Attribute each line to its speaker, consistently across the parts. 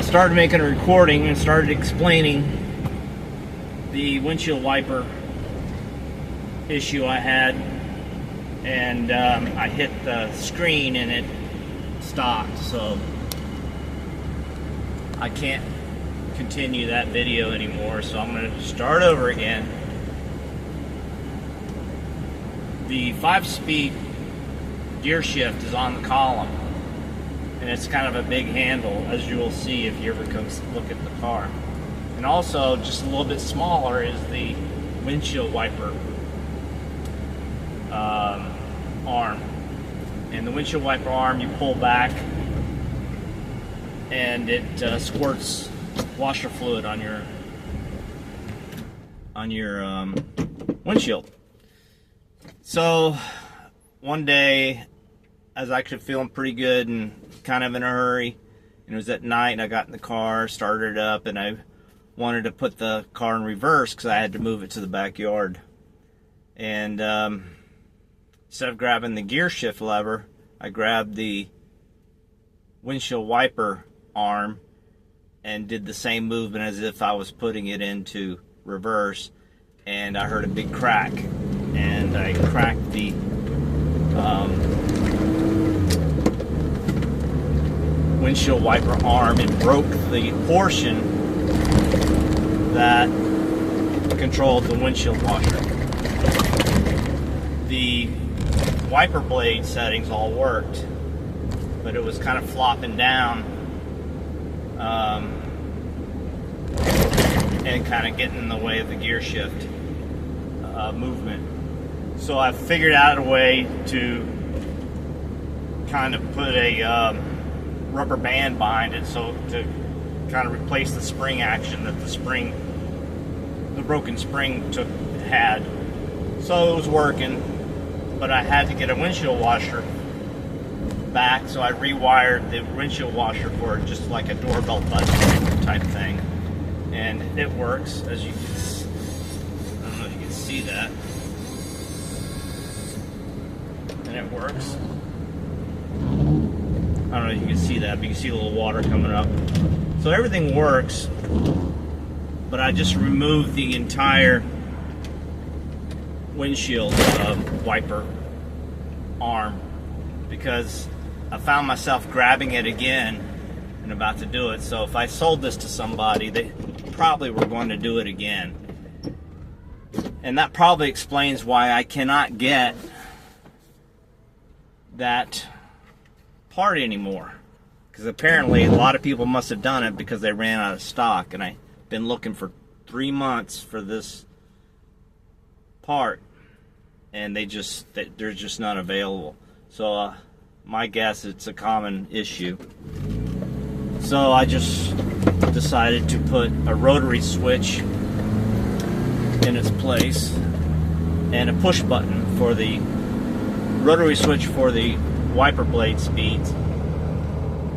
Speaker 1: started making a recording and started explaining the windshield wiper issue I had, and I hit the screen and it stopped, so I can't continue that video anymore, so I'm going to start over again. The 5-speed gear shift is on the column, and it's kind of a big handle, as you will see if you ever come look at the car. And also, just a little bit smaller is the windshield wiper arm. And the windshield wiper arm, you pull back and it squirts washer fluid on your windshield. So one day I was actually feeling pretty good and kind of in a hurry, and it was at night, and I got in the car, started it up, and I wanted to put the car in reverse because I had to move it to the backyard. And instead of grabbing the gear shift lever, I grabbed the windshield wiper arm and did the same movement as if I was putting it into reverse, and I heard a big crack, and I cracked the windshield wiper arm and broke the portion that controlled the windshield washer. The wiper blade settings all worked, but it was kind of flopping down and kind of getting in the way of the gear shift movement. So I figured out a way to kind of put a rubber band behind it, so to kind of replace the spring action that the broken spring had. So it was working, but I had to get a windshield washer back, so I rewired the windshield washer for just like a doorbell button type thing, and it works, as you can see. I don't know if you can see that, and it works. I don't know if you can see that, but you can see a little water coming up. So everything works, but I just removed the entire windshield wiper arm because I found myself grabbing it again and about to do it. So if I sold this to somebody, they probably were going to do it again. And that probably explains why I cannot get that part anymore, because apparently a lot of people must have done it because they ran out of stock, and I've been looking for 3 months for this part, and they're just not available. So my guess, it's a common issue. So I just decided to put a rotary switch in its place and a push button for the rotary switch for the wiper blade speeds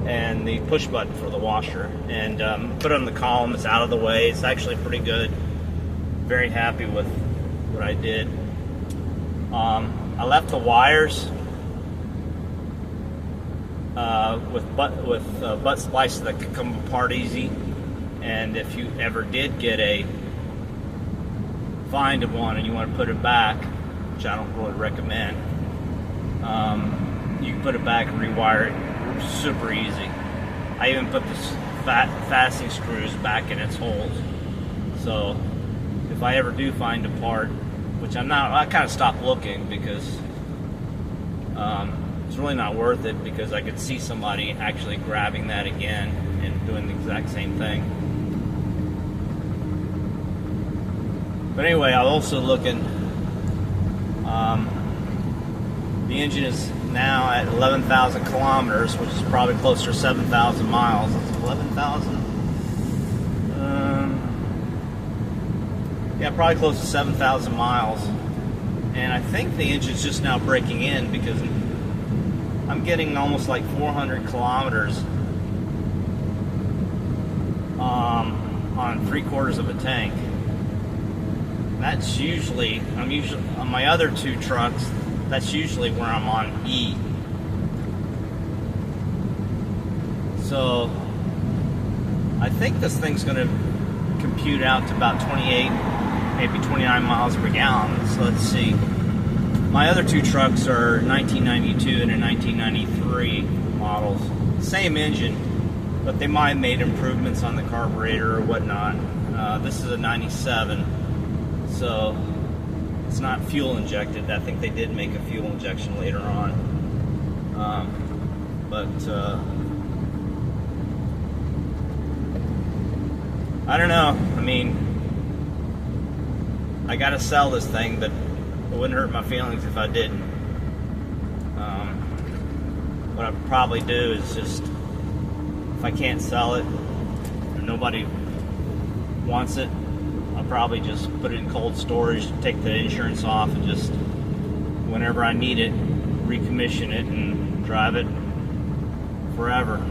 Speaker 1: and the push button for the washer, and put it on the column. It's out of the way. It's actually pretty good. Very happy with what I did. I left the wires with butt splices that could come apart easy, and if you ever did get a find one and you want to put it back, which I don't really recommend, you can put it back and rewire it super easy. I even put the fastening screws back in its holes. So if I ever do find a part, which I kind of stopped looking because it's really not worth it, because I could see somebody actually grabbing that again and doing the exact same thing. But anyway, I was also looking. The engine is now at 11,000 kilometers, which is probably closer to 7,000 miles. It's 11,000. Yeah, probably close to 7,000 miles. And I think the engine's just now breaking in, because I'm getting almost like 400 kilometers on 3/4 of a tank. That's usually, I'm usually on my other two trucks, that's usually where I'm on E. So I think this thing's going to compute out to about 28, maybe 29 miles per gallon. So let's see. My other two trucks are 1992 and a 1993 models. Same engine, but they might have made improvements on the carburetor or whatnot. This is a 97, so it's not fuel injected. I think they did make a fuel injection later on. I don't know. I mean, I gotta sell this thing, but it wouldn't hurt my feelings if I didn't. What I'd probably do is just, if I can't sell it, or nobody wants it, I'll probably just put it in cold storage, take the insurance off, and just, whenever I need it, recommission it and drive it forever.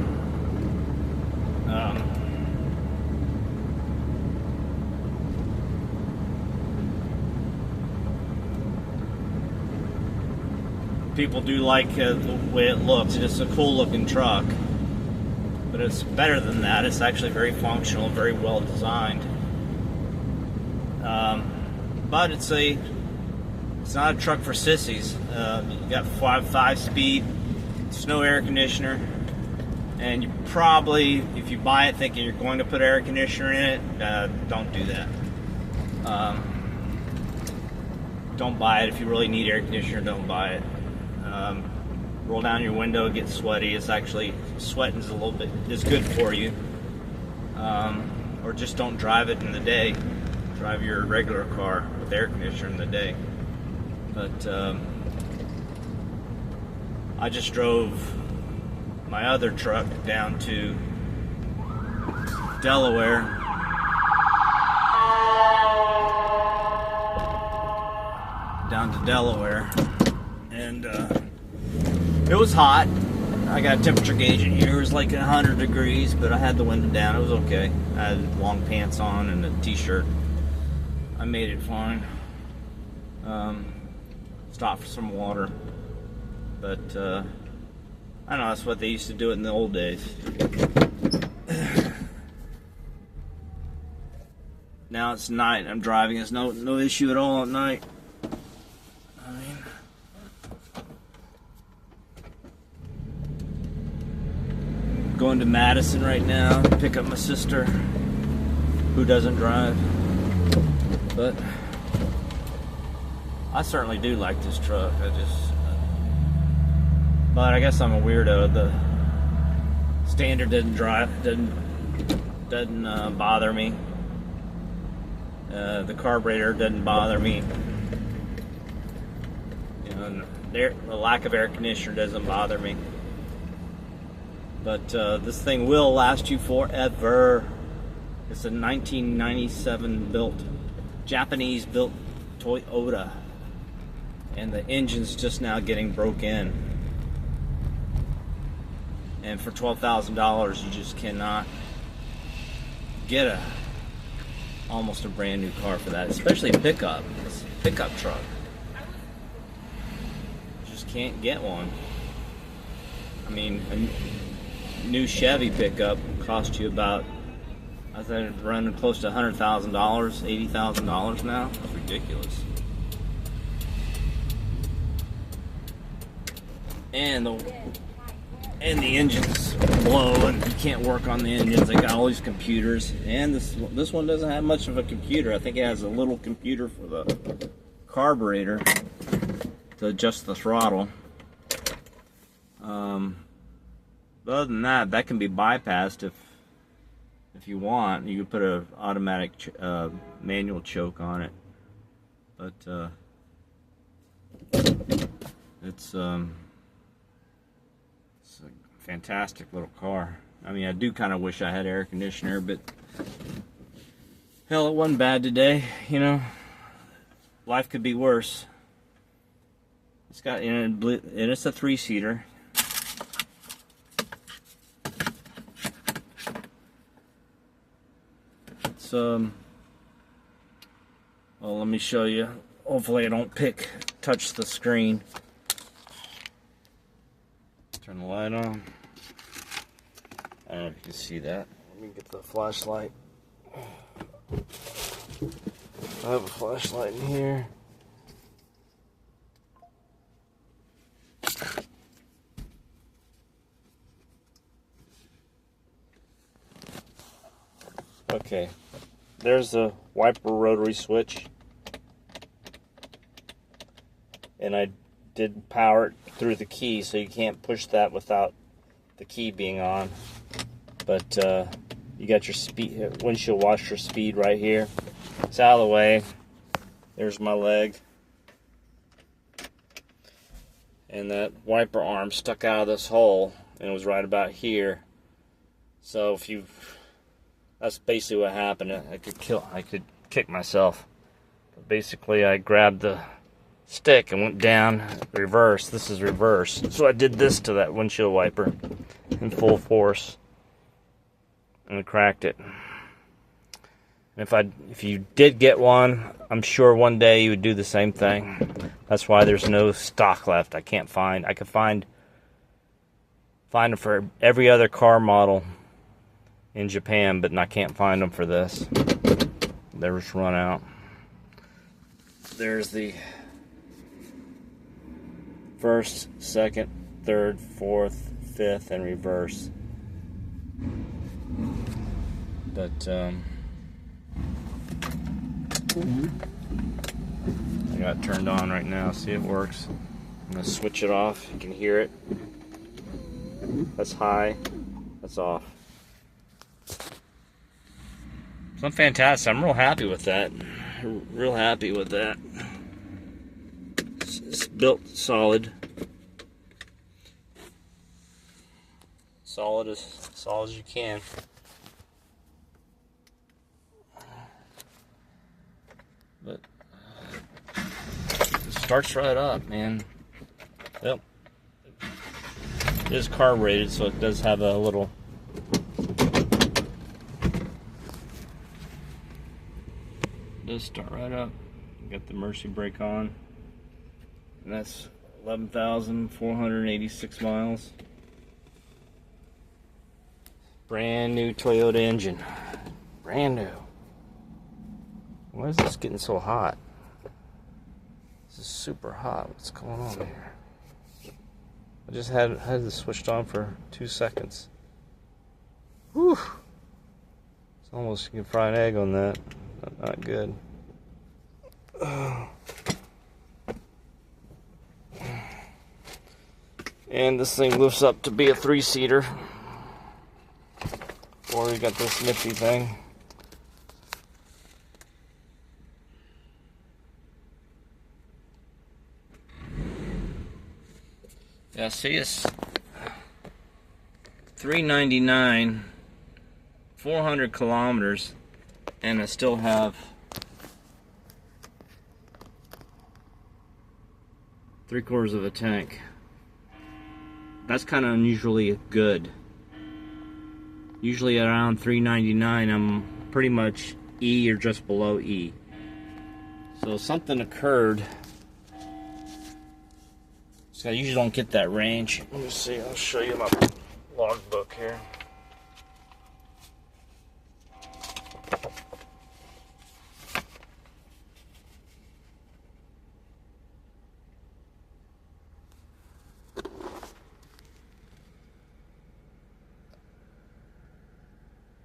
Speaker 1: People do like the way it looks. It's a cool looking truck, but it's better than that. It's actually very functional, very well designed. But it's not a truck for sissies. You got 5-speed, it's no air conditioner, and you probably, if you buy it thinking you're going to put air conditioner in it, don't do that. Don't buy it if you really need air conditioner. Don't buy it. Roll down your window, it gets sweaty. It's actually, sweating is a little bit, is good for you. Or just don't drive it in the day. Drive your regular car with air conditioner in the day. But I just drove my other truck down to Delaware. And it was hot. I got a temperature gauge in here. It was like 100 degrees, but I had the window down. It was okay. I had long pants on and a t-shirt. I made it fine. Stopped for some water. But I don't know, that's what they used to do it in the old days. Now it's night. I'm driving. It's no issue at all at night. Going to Madison right now to pick up my sister, who doesn't drive. But I certainly do like this truck. But I guess I'm a weirdo. The standard doesn't bother me. The carburetor doesn't bother me. You know, the lack of air conditioner doesn't bother me. But this thing will last you forever. It's a 1997 built, Japanese built Toyota. And the engine's just now getting broke in. And for $12,000 you just cannot get almost a brand new car for that. Especially a pickup. It's a pickup truck. You just can't get one. I mean, a new Chevy pickup cost you about, I think it's running close to $100,000, $80,000 now. That's ridiculous. And the engines blow, and you can't work on the engines. They got all these computers, and this one doesn't have much of a computer. I think it has a little computer for the carburetor to adjust the throttle. Other than that can be bypassed if you want. You could put an automatic manual choke on it, but it's a fantastic little car. I mean, I do kind of wish I had air conditioner, but hell, it wasn't bad today. You know, life could be worse. It's got, and it's a 3-seater. Well, let me show you. Hopefully I don't touch the screen. Turn the light on. I don't know if you can see that. Let me get the flashlight. I have a flashlight in here. Okay, there's the wiper rotary switch. And I did power it through the key, so you can't push that without the key being on. But you got your speed, windshield washer speed right here. It's out of the way. There's my leg. And that wiper arm stuck out of this hole, and it was right about here. So if you, that's basically what happened. I could kick myself. But basically, I grabbed the stick and went down reverse. This is reverse. So I did this to that windshield wiper in full force and cracked it. And if you did get one, I'm sure one day you would do the same thing. That's why there's no stock left. I could find them for every other car model in Japan, but I can't find them for this. They just run out. There's the first, second, third, fourth, fifth, and reverse. But I got it turned on right now. See, it works. I'm gonna switch it off. You can hear it. That's high. That's off. So I'm fantastic. I'm real happy with that. Real happy with that. It's built solid. Solid as you can. But it starts right up, man. Yep. It is carb rated, so it does have a little does start right up. Got the Mercy brake on. And that's 11,486 miles. Brand new Toyota engine. Brand new. Why is this getting so hot? This is super hot. What's going on here? I just had this switched on for 2 seconds. Whew. It's almost, you can fry an egg on that. Not good. And this thing lifts up to be a 3-seater. Or you got this nifty thing. Yeah, see, it's $399, 400 kilometers, and I still have 3/4 of a tank. That's kind of unusually good. Usually around $399, I'm pretty much E or just below E. So something occurred. So I usually don't get that range. Let me see, I'll show you my logbook here.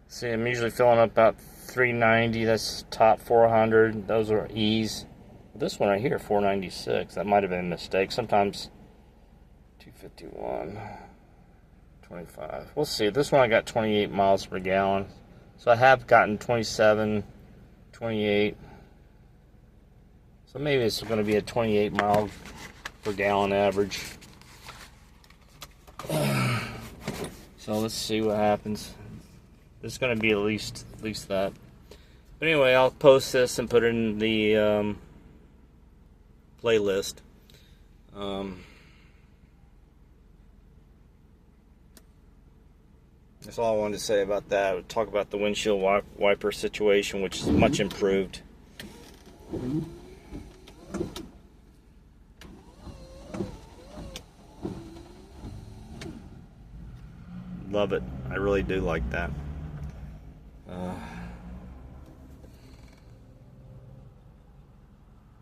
Speaker 1: See, I'm usually filling up about 390. That's top 400. Those are E's. This one right here, 496. That might have been a mistake. Sometimes 251, 25. We'll see. This one I got 28 miles per gallon. So I have gotten 27, 28. So maybe it's going to be a 28 mile per gallon average. So let's see what happens. It's going to be at least that. But anyway, I'll post this and put it in the playlist. That's all I wanted to say about that. I would talk about the windshield wiper situation, which is much improved. Love it. I really do like that. Uh,